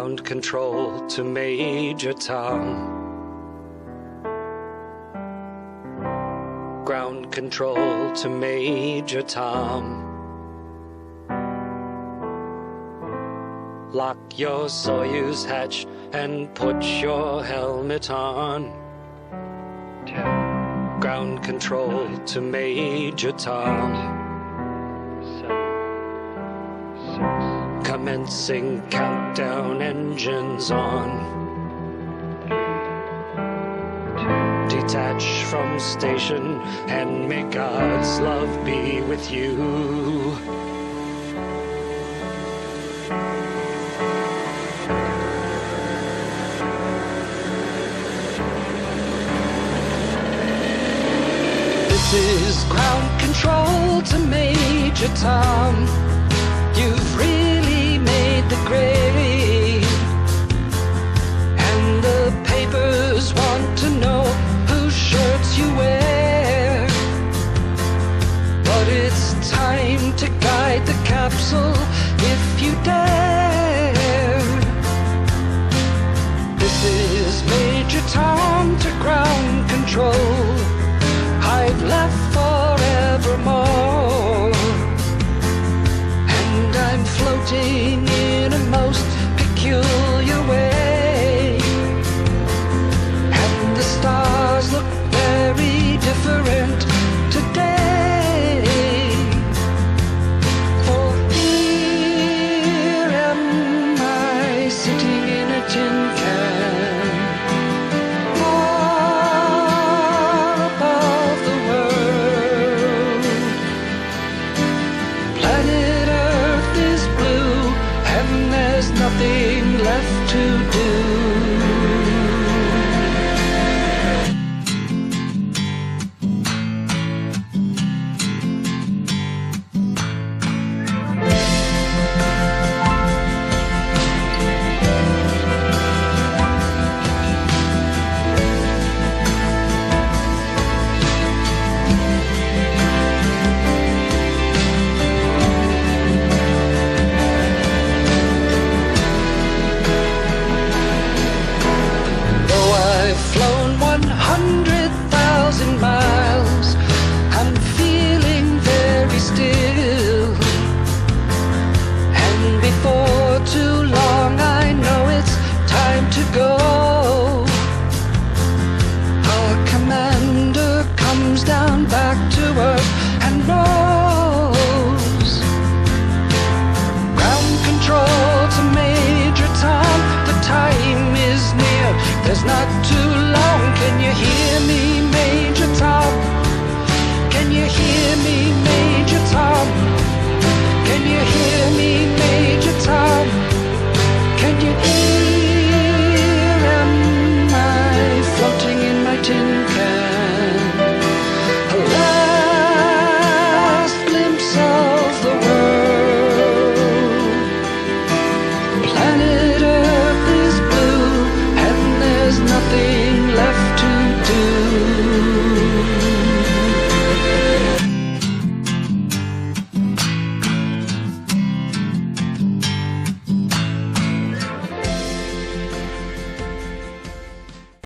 Ground control to Major Tom. Ground control to Major Tom. Lock your Soyuz hatch and put your helmet on. 10, Ground control to Major Tom. 7, 6, Commencing countdown, engines on. 3, 2, Detach from station and may God's love be with you. This is ground control to Major Tom. You've really made the grade, and the papers want to know whose shirts you wear. But it's time to guide the capsule if you dare.